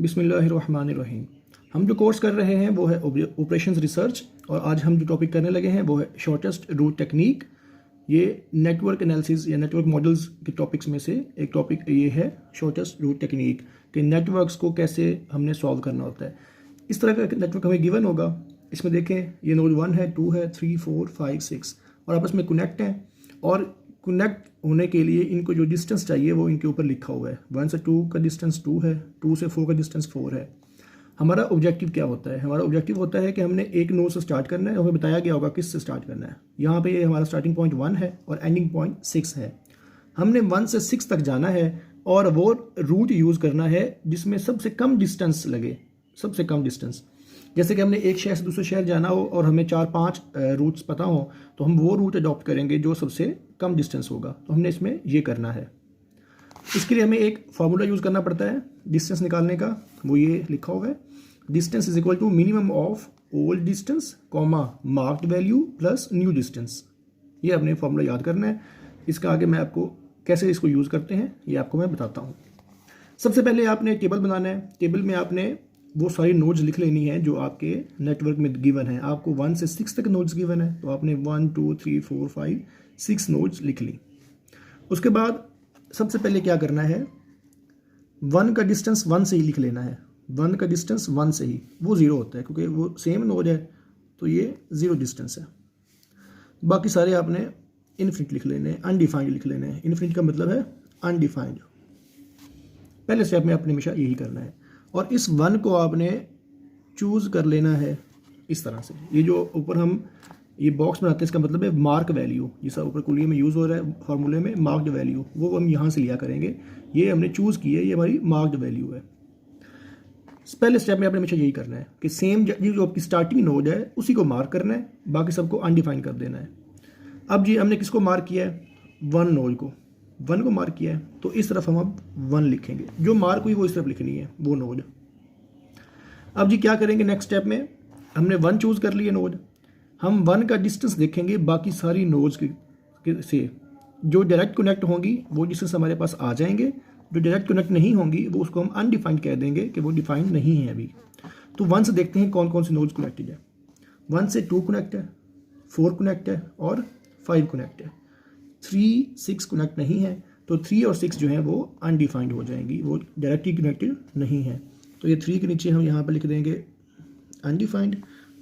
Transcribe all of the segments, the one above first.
बिस्मिल्लाहिर्रहमानिर्रहीम। हम जो कोर्स कर रहे हैं वो है ऑपरेशंस रिसर्च, और आज हम जो टॉपिक करने लगे हैं वो है शॉर्टेस्ट रूट टेक्निक। ये नेटवर्क एनालिसिस या नेटवर्क मॉडल्स के टॉपिक्स में से एक टॉपिक ये है, शॉर्टेस्ट रूट टेक्निक, कि नेटवर्क्स को कैसे हमने सॉल्व करना होता है। इस तरह का नेटवर्क हमें गिवन होगा। इसमें देखें, ये नोड 1 है, 2 है, 3, 4, 5, 6 और आपस में कनेक्ट हैं, और कनेक्ट होने के लिए इनको जो डिस्टेंस चाहिए वो इनके ऊपर लिखा हुआ है। 1 से 2 का डिस्टेंस 2 है, 2 से 4 का डिस्टेंस 4 है। हमारा ऑब्जेक्टिव क्या होता है? हमारा ऑब्जेक्टिव होता है कि हमने एक नोड से स्टार्ट करना है, हमें बताया गया होगा किस से स्टार्ट करना है। यहाँ पे ये हमारा स्टार्टिंग पॉइंट 1 है और एंडिंग पॉइंट 6 है। हमने 1 से 6 तक जाना है और वो रूट यूज़ करना है जिसमें सबसे कम डिस्टेंस लगे, सबसे कम डिस्टेंस। जैसे कि हमने एक शहर से दूसरे शहर जाना हो और हमें 4-5 रूट्स पता हो, तो हम वो रूट अडॉप्ट करेंगे जो सबसे कम डिस्टेंस होगा। तो हमने इसमें ये करना है। इसके लिए हमें एक फार्मूला यूज़ करना पड़ता है डिस्टेंस निकालने का। वो ये लिखा हुआ है, distance is equal to minimum of old distance comma marked value plus new distance. ये अपने फार्मूला याद करना है। इसका आगे मैं आपको कैसे इसको यूज़ करते हैं ये आपको मैं बताता हूँ। सबसे पहले आपने टेबल बनाना है। टेबल में आपने वो सारी नोड्स लिख लेनी है जो आपके नेटवर्क में गिवन है। आपको 1 से 6 तक नोड्स गिवन है, तो आपने 1, 2, 3, 4, 5, 6 नोड्स लिख ली। उसके बाद सबसे पहले क्या करना है, 1 का डिस्टेंस 1 से ही लिख लेना है। 1 का डिस्टेंस 1 से ही, वो 0 होता है क्योंकि वो सेम नोड है, तो ये 0 डिस्टेंस है। बाकी सारे आपने इनफिनिट लिख लेने हैं, अनडिफाइंड लिख लेने हैं। इनफिनिट का मतलब है अनडिफाइंड। पहले स्टेप में आपने हमेशा यही करना है, और इस 1 को आपने चूज़ कर लेना है इस तरह से। ये जो ऊपर हम ये बॉक्स बनाते हैं इसका मतलब है मार्क वैल्यू, जिसका ऊपर कुलिये में यूज़ हो रहा है फार्मूले में मार्क्ड वैल्यू, वो हम यहाँ से लिया करेंगे। ये हमने चूज़ की है, ये हमारी मार्क्ड वैल्यू है। पहले स्टेप में आपने हमेशा यही करना है कि सेम जो आपकी स्टार्टिंग नोड है उसी को मार्क करना है, बाकी सबको अनडिफाइन कर देना है। अब जी हमने किसको मार्क किया है? 1 नोड को, 1 को मार्क किया है, तो इस तरफ हम अब 1 लिखेंगे। जो मार्क हुई वो इस तरफ लिखनी है, वो नोड। अब जी क्या करेंगे नेक्स्ट स्टेप में, हमने 1 चूज़ कर लिए नोड। हम 1 का डिस्टेंस देखेंगे बाकी सारी नोड्स से। जो डायरेक्ट कनेक्ट होंगी वो डिस्टेंस हमारे पास आ जाएंगे, जो डायरेक्ट कनेक्ट नहीं होंगी वो उसको हम अनडिफाइंड कह देंगे कि वो डिफाइंड नहीं है अभी। तो 1 से देखते हैं कौन कौन सी नोड्स कनेक्टेड है। 1 से 2 कनेक्ट है, 4 कनेक्ट है और 5 कनेक्ट है। 3, 6 कनेक्ट नहीं है, तो 3 और 6 जो है वो अनडिफाइंड हो जाएंगी, वो डायरेक्टली कनेक्टेड नहीं है। तो ये 3 के नीचे हम यहाँ पर लिख देंगे अनडिफाइंड,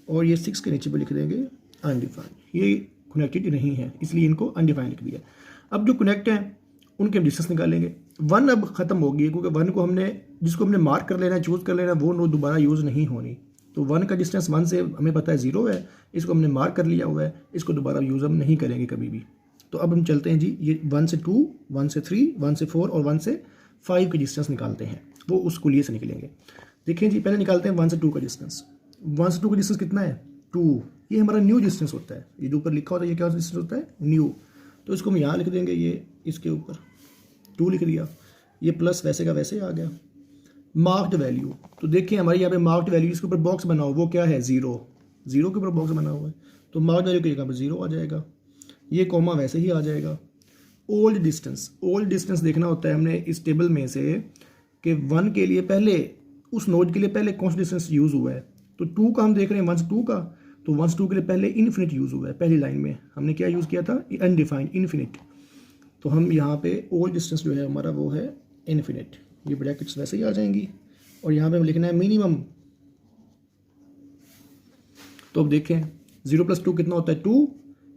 और ये 6 के नीचे पर लिख देंगे अनडिफाइंड। ये कनेक्टेड नहीं है, इसलिए इनको अनडिफाइंड लिख दिया। अब जो कनेक्ट हैं उनके डिस्टेंस निकालेंगे। 1 अब ख़त्म हो गई है क्योंकि 1 को हमने, जिसको हमने मार्क कर लेना है, चूज़ कर लेना है, वो नोड दोबारा यूज़ नहीं होनी। तो 1 का डिस्टेंस 1 से हमें पता है 0 है, इसको हमने मार्क कर लिया हुआ है, इसको दोबारा यूज़ हम नहीं करेंगे कभी भी। तो अब हम चलते हैं जी, ये 1 से 2, 1 से 3, 1 से 4 और 1 से 5 के डिस्टेंस निकालते हैं। वो उस कुलिये से निकलेंगे। देखिए जी, पहले निकालते हैं 1 से 2 का डिस्टेंस। 1 से 2 का डिस्टेंस कितना है? 2। ये हमारा न्यू डिस्टेंस होता है। ये जो ऊपर लिखा होता है ये क्या डिस्टेंस होता है? न्यू। तो इसको हम यहाँ लिख देंगे, ये इसके ऊपर 2 लिख दिया। ये प्लस वैसे का वैसे आ गया। मार्क्ड वैल्यू, तो देखिए हमारे यहाँ पे मार्क्ड वैल्यू, इसके ऊपर बॉक्स बना हो वो क्या है? 0। 0 के ऊपर बॉक्स बना हुआ है, तो मार्क्ड वैल्यू के यहाँ पर 0 आ जाएगा। ये कॉमा वैसे ही आ जाएगा। ओल्ड डिस्टेंस, ओल्ड डिस्टेंस देखना होता है हमने इस टेबल में से कि 1 के लिए पहले, उस नोड के लिए पहले कौन सा डिस्टेंस यूज़ हुआ है। तो 2 का हम देख रहे हैं, 1 से 2 का, तो 1 से 2 के लिए पहले इन्फिनिट यूज़ हुआ है। पहली लाइन में हमने क्या यूज़ किया था? Undefined, infinite. तो हम यहाँ पे ओल्ड डिस्टेंस जो है हमारा वो है इन्फिनिट। ये ब्रैकेट्स वैसे ही आ जाएंगी, और यहाँ पे हम लिखना है मिनिमम। तो अब देखें 0 + 2 कितना होता है? 2।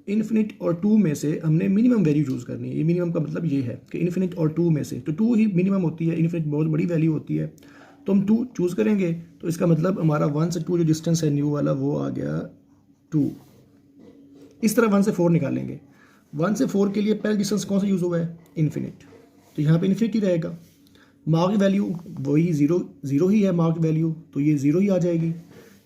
इन्फिनिट और 2 में से हमने मिनिमम वैल्यू चूज़ करनी है। ये मिनिमम का मतलब ये है कि इन्फिनिट और 2 में से, तो 2 ही मिनिमम होती है, इन्फिनिट बहुत बड़ी वैल्यू होती है। तो हम 2 चूज़ करेंगे, तो इसका मतलब हमारा 1 से 2 जो डिस्टेंस है न्यू वाला वो आ गया 2। इस तरह 1 से 4 निकालेंगे। 1 से 4 के लिए पहला डिस्टेंस कौन सा यूज़ हुआ है? इन्फिनिट। तो यहाँ पे इन्फिनिट ही रहेगा। मार्क्ड वैल्यू वही 0 ही है मार्क्ड वैल्यू, तो ये 0 ही आ जाएगी।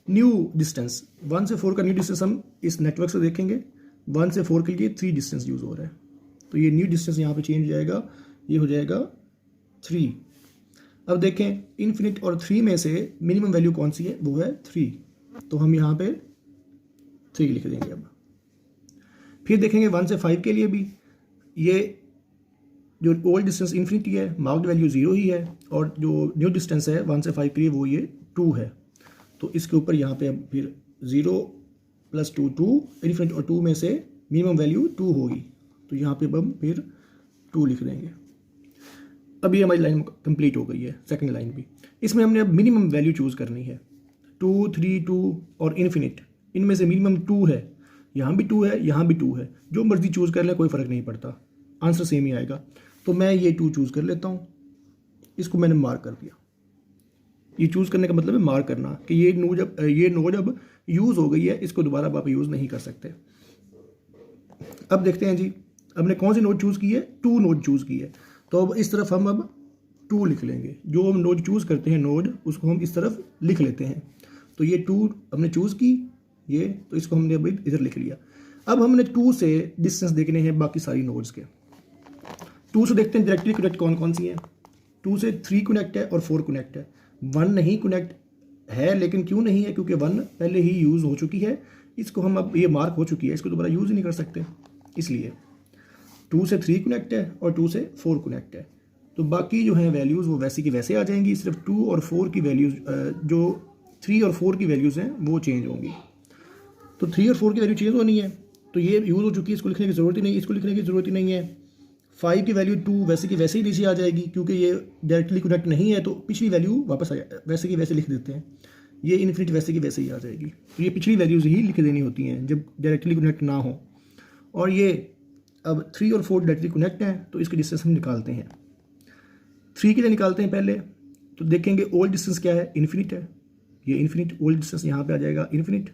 न्यू डिस्टेंस, 1 से 4 का न्यू डिस्टेंस हम इस नेटवर्क से देखेंगे। 1 से 4 के लिए 3 डिस्टेंस यूज़ हो रहा है, तो ये न्यू डिस्टेंस यहाँ पे चेंज हो जाएगा, ये हो जाएगा 3। अब देखें इन्फिनिट और 3 में से मिनिमम वैल्यू कौन सी है? वो है 3, तो हम यहाँ पे 3 लिख देंगे। अब फिर देखेंगे 1 से 5 के लिए भी ये जो ओल्ड डिस्टेंस इन्फिनिटी है, मार्क्ड वैल्यू 0 ही है, और जो न्यू डिस्टेंस है 1 से 5 के लिए वो ये 2 है। तो इसके ऊपर यहाँ पे अब फिर 0 + 2 2 इन्फिनिट, और 2 में से मिनिमम वैल्यू 2 होगी, तो यहाँ पे अब हम फिर 2 लिख देंगे। अब ये हमारी लाइन कंप्लीट हो गई है, सेकंड लाइन भी। इसमें हमने अब मिनिमम वैल्यू चूज़ करनी है। 2 3 2 और इन्फिनिट, इनमें से मिनिमम 2 है, यहाँ भी 2 है, यहाँ भी 2 है, जो मर्जी चूज़ कर ले कोई फ़र्क नहीं पड़ता, आंसर सेम ही आएगा। तो मैं ये 2 चूज़ कर लेता हूँ, इसको मैंने मार्क कर दिया। ये चूज़ करने का मतलब है मार्क करना कि ये नोड अब यूज़ हो गई है, इसको दोबारा आप यूज़ नहीं कर सकते। अब देखते हैं जी, हमने कौन सी नोड चूज़ की है, 2 नोड चूज़ की है। तो अब इस तरफ हम अब 2 लिख लेंगे, जो हम नोड चूज़ करते हैं नोड, उसको हम इस तरफ लिख लेते हैं। तो ये 2 हमने चूज़ की, ये तो इसको हमने अभी इधर लिख लिया। अब हमने 2 से डिस्टेंस देखने हैं बाकी सारी नोड्स के। 2 से देखते हैं डायरेक्टली कनेक्ट कौन कौन सी हैं। 2 से 3 कनेक्ट है और 4 कनेक्ट है। 1 नहीं कनेक्ट है, लेकिन क्यों नहीं है, क्योंकि 1 पहले ही यूज़ हो चुकी है, इसको हम अब ये मार्क हो चुकी है, इसको दोबारा यूज़ ही नहीं कर सकते, इसलिए 2 से 3 कनेक्ट है और 2 से 4 कनेक्ट है। तो बाकी जो है वैल्यूज़ वो वैसी की वैसे आ जाएंगी, सिर्फ 2 और 4 की वैल्यूज़, जो 3 और 4 की वैल्यूज़ हैं वो चेंज होंगी। तो 3 और 4 की वैल्यू चेंज होनी है, तो ये यूज़ हो चुकी है, इसको लिखने की ज़रूरत ही नहीं, इसको लिखने की ज़रूरत ही नहीं है। 5 की वैल्यू 2 वैसे की वैसे ही नीचे आ जाएगी, क्योंकि ये डायरेक्टली कनेक्ट नहीं है, तो पिछली वैल्यू वापस आ जाए, वैसे की वैसे लिख देते हैं। ये इन्फिनिट वैसे की वैसे ही आ जाएगी, तो ये पिछली वैल्यूज़ ही लिख देनी होती हैं जब डायरेक्टली कनेक्ट ना हो। और ये अब 3 और 4 डायरेक्टली कनेक्ट हैं, तो इसके डिस्टेंस हम निकालते हैं। 3 के लिए निकालते हैं पहले, तो देखेंगे ओल्ड डिस्टेंस क्या है, इन्फिनिट है, ये इन्फिनिट, ओल्ड डिस्टेंस यहाँ पे आ जाएगा इन्फिनिट।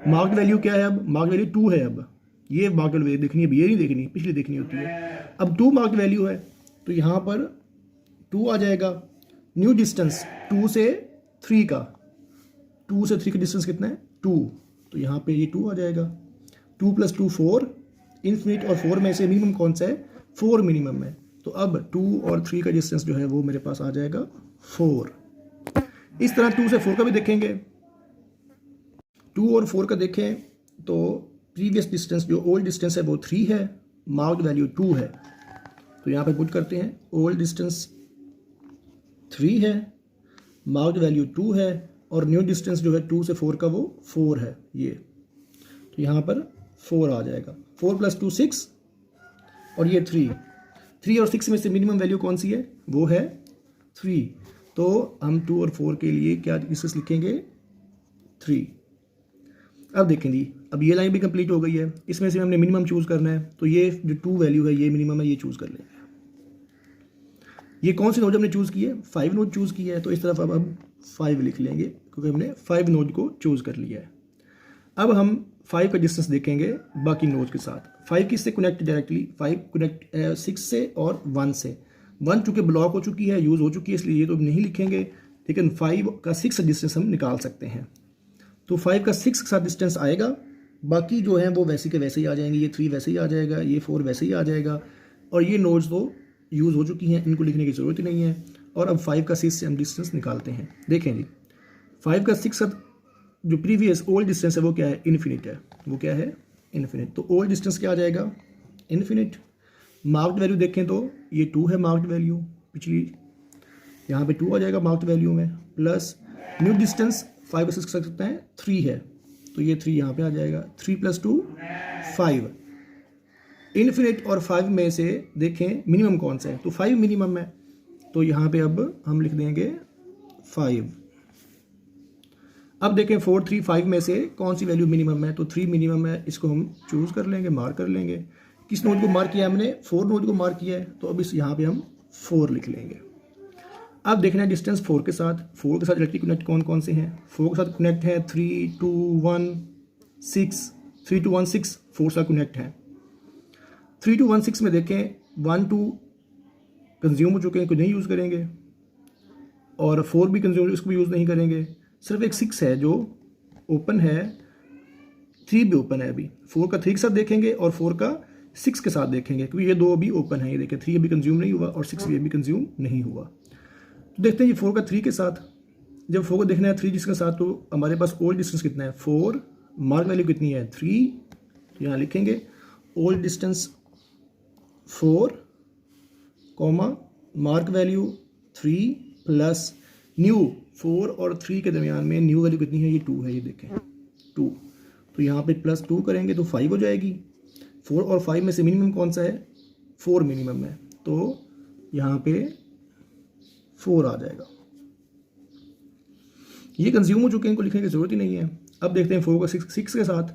मार्क्ड वैल्यू क्या है, अब मार्क्ड वैल्यू 2 है, अब ये मार्क्ड वैल्यू देखनी है, अब ये नहीं देखनी, पिछली देखनी होती है। अब 2 मार्क्ड वैल्यू है, तो यहाँ पर 2 आ जाएगा। न्यू डिस्टेंस 2 से 3 का, 2 से 3 का डिस्टेंस कितना है, 2, तो यहाँ पे ये 2 आ जाएगा। 2 + 2 4, इन्फिनिट, और 4 में से मिनिमम कौन सा है, 4 मिनिमम है। तो अब 2 और 3 का डिस्टेंस जो है वो मेरे पास आ जाएगा 4। इस तरह 2 से 4 का भी देखेंगे। 2 और 4 का देखें तो प्रीवियस डिस्टेंस, जो ओल्ड डिस्टेंस है वो 3 है, मार्क्ड वैल्यू 2 है, तो यहाँ पे पुट करते हैं ओल्ड डिस्टेंस 3 है, मार्क्ड वैल्यू 2 है, और न्यू डिस्टेंस जो है 2 से 4 का वो 4 है, ये, तो यहाँ पर 4 आ जाएगा। 4 + 2 6, और ये 3 और 6 में से मिनिमम वैल्यू कौन सी है, वो है 3, तो हम 2 और 4 के लिए क्या डिस्टेंस लिखेंगे, 3। अब देखें जी, अब ये लाइन भी कंप्लीट हो गई है, इसमें से हमने मिनिमम चूज़ करना है, तो ये जो 2 वैल्यू है ये मिनिमम है, ये चूज़ कर लेंगे। ये कौन सी नोड हमने चूज़ की है, 5 नोड चूज़ की है, तो इस तरफ अब हम 5 लिख लेंगे, क्योंकि हमने 5 नोड को चूज़ कर लिया है। अब हम 5 का डिस्टेंस देखेंगे बाकी नोड के साथ। 5 किससे कनेक्ट डायरेक्टली, 5 कनेक्ट 6 से और 1 से। 1 चूँकि ब्लॉक हो चुकी है, यूज़ हो चुकी है, इसलिए ये तो नहीं लिखेंगे, लेकिन 5 का 6 डिस्टेंस हम निकाल सकते हैं। तो 5 का 6 के साथ डिस्टेंस आएगा, बाकी जो है वो वैसे के वैसे ही आ जाएंगे। ये 3 वैसे ही आ जाएगा, ये 4 वैसे ही आ जाएगा, और ये नोड्स तो यूज़ हो चुकी हैं, इनको लिखने की ज़रूरत ही नहीं है। और अब 5 का 6 से हम डिस्टेंस निकालते हैं। देखें जी, 5 का 6 जो प्रीवियस ओल्ड डिस्टेंस है वो क्या है, इन्फिनिट है, वो क्या है, इन्फिनिट। तो ओल्ड डिस्टेंस क्या आ जाएगा, इन्फिनिट। मार्क्ड वैल्यू देखें तो ये 2 है मार्क्ड वैल्यू, पिछली यहाँ पे 2 आ जाएगा मार्क्ड वैल्यू में, प्लस न्यू डिस्टेंस 5 का 6 कर सकते हैं 3 है, तो ये 3 यहाँ पे आ जाएगा। 3 + 2 5, इन्फिनिट और 5 में से देखें मिनिमम कौन सा है, तो 5 मिनिमम है, तो यहाँ पे अब हम लिख देंगे 5। अब देखें 4 3 5 में से कौन सी वैल्यू मिनिमम है, तो 3 मिनिमम है, इसको हम चूज़ कर लेंगे, मार्क कर लेंगे। किस नोड को मार्क किया हमने, 4 नोड को मार्क किया है, तो अब इस यहाँ पे हम 4 लिख लेंगे। अब देखना है डिस्टेंस 4 के साथ, 4 के साथ डायरेक्टली कनेक्ट कौन कौन से हैं। 4 के साथ कनेक्ट है 3 2 1 6, 3 2 1 6 4 साथ कनेक्ट है। 3 2 1 6 में देखें 1 2 कंज्यूम हो चुके हैं, कोई नहीं यूज़ करेंगे, और 4 भी कंज्यूम, इसको भी यूज़ नहीं करेंगे। सिर्फ एक 6 है जो ओपन है, 3 भी ओपन है अभी। 4 का 3 के साथ देखेंगे और 4 का 6 के साथ देखेंगे, क्योंकि ये 2 अभी ओपन है। ये देखें 3 अभी कंज्यूम नहीं हुआ और 6 भी अभी कंज्यूम नहीं हुआ। तो देखते हैं ये 4 का 3 के साथ, जब 4 को देखना है 3 जिसके साथ, तो हमारे पास ओल्ड डिस्टेंस कितना है 4, मार्क वैल्यू कितनी है 3, तो यहाँ लिखेंगे old distance 4, comma mark value 3 plus new 4 और 3 के दरमियान में न्यू वैल्यू कितनी है, ये 2 है, ये देखें 2। तो यहाँ पे प्लस 2 करेंगे तो 5 हो जाएगी। 4 और 5 में से मिनिमम कौन सा है, 4 मिनिमम है, तो यहाँ पे 4 आ जाएगा। ये कंज्यूम हो चुके हैं, इनको लिखने की ज़रूरत ही नहीं है। अब देखते हैं 4 का 6 के साथ।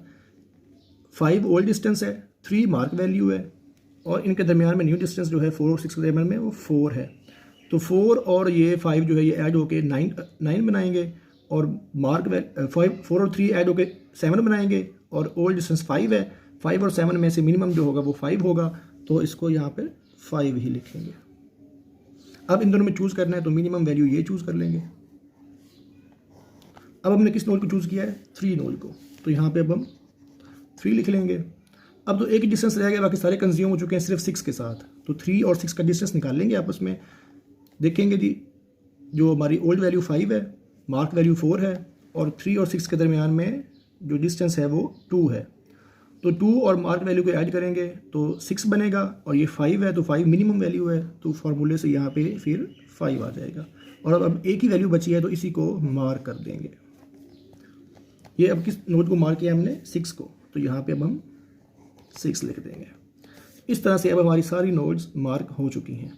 5 ओल्ड डिस्टेंस है, 3 मार्क वैल्यू है, और इनके दरमियान में न्यू डिस्टेंस जो है 4 और 6 के दरमियान में वो 4 है। तो 4 और ये 5 जो है ये ऐड होके 9 बनाएंगे, और मार्क 4 और 3 ऐड होके 7 बनाएंगे, और ओल्ड डिस्टेंस 5 है। 5 और 7 में से मिनिमम जो होगा वो 5 होगा, तो इसको यहाँ पे 5 ही लिखेंगे। अब इन दोनों में चूज़ करना है तो मिनिमम वैल्यू ये चूज़ कर लेंगे। अब हमने किस नोड को चूज़ किया है, 3 नोड को, तो यहाँ पे अब हम 3 लिख लेंगे। अब तो एक ही डिस्टेंस रह गया, बाकी सारे कंज्यूम हो चुके हैं सिर्फ 6 के साथ। तो 3 और 6 का डिस्टेंस निकाल लेंगे आपस में। देखेंगे जी, जो हमारी ओल्ड वैल्यू 5 है, मार्क वैल्यू 4 है, और 3 और 6 के दरमियान में जो डिस्टेंस है वो 2 है। तो 2 और मार्क वैल्यू को ऐड करेंगे तो 6 बनेगा, और ये 5 है तो 5 मिनिमम वैल्यू है, तो फार्मूले से यहाँ पे फिर 5 आ जाएगा। और अब एक ही वैल्यू बची है तो इसी को मार्क कर देंगे। ये अब किस नोड को मार्क किया हमने, 6 को, तो यहाँ पे अब हम 6 लिख देंगे। इस तरह से अब हमारी सारी नोड्स मार्क हो चुकी हैं।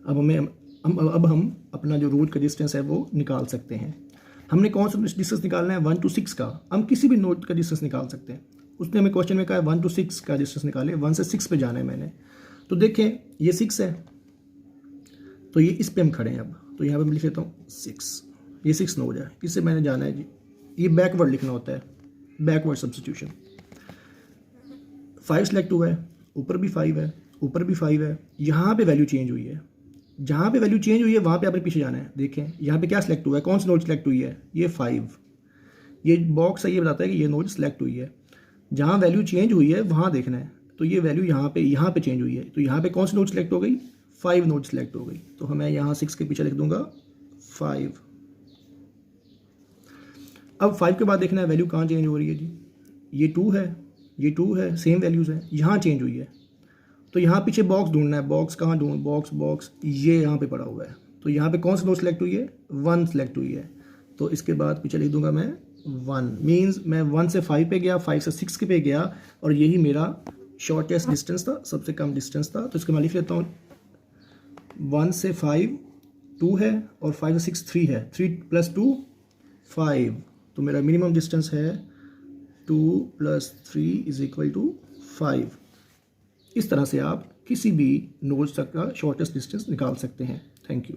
अब हम अपना जो रूट का डिस्टेंस है वो निकाल सकते हैं। हमने कौन सा डिस्टेंस निकालना है, 1 to 6 का। हम किसी भी नोड का डिस्टेंस निकाल सकते हैं। उसने हमें क्वेश्चन में कहा है 1 to 6 का डिस्टेंस निकालें, 1 से 6 पे जाना है मैंने। तो देखें ये 6 है, तो ये इस पे हम खड़े हैं। अब तो यहाँ पे मैं लिख लेता हूँ 6, ये 6 नोड है, इससे मैंने जाना है जी। ये बैकवर्ड लिखना होता है, बैकवर्ड सब्स्टिट्यूशन। 5 सेलेक्ट हुआ है, ऊपर भी 5 है, ऊपर भी 5 है। यहाँ पे वैल्यू चेंज हुई है, जहाँ पे वैल्यू चेंज हुई है वहाँ पे आपने पीछे जाना है। देखें यहाँ पे क्या सिलेक्ट हुआ है, कौन सी नोड सेलेक्ट हुई है, ये 5। ये बॉक्स है, ये बताता है कि ये नोड सेलेक्ट हुई है। जहाँ वैल्यू चेंज हुई है वहाँ देखना है, तो ये वैल्यू यहाँ पे चेंज हुई है। तो यहाँ पे कौन सी नोड सेलेक्ट हो गई, 5 नोड सेलेक्ट हो गई। तो हमें यहाँ 6 के पीछे लिख दूंगा 5। अब 5 के बाद देखना है वैल्यू कहाँ चेंज हो रही है जी, ये 2 है, ये 2 है, सेम वैल्यूज़ हैं, यहाँ चेंज हुई है। तो यहाँ पीछे बॉक्स ढूंढना है, बॉक्स कहाँ ढूंढ, बॉक्स ये यहाँ पे पड़ा हुआ है। तो यहाँ पे कौन सी नोड सेलेक्ट हुई है, 1 सेलेक्ट हुई है। तो इसके बाद पीछे लिख दूंगा मैं 1, मीन्स मैं 1 से 5 पे गया, 5 से 6 के पे गया, और यही मेरा शॉर्टेस्ट डिस्टेंस था, सबसे कम डिस्टेंस था। तो इसके मैं लिख लेता हूँ 1 से 5 2 है, और 5 से 6 3 है, 3 + 2 5। तो मेरा मिनिमम डिस्टेंस है 2 + 3 = 5। इस तरह से आप किसी भी नोड तक का शॉर्टेस्ट डिस्टेंस निकाल सकते हैं। Thank you.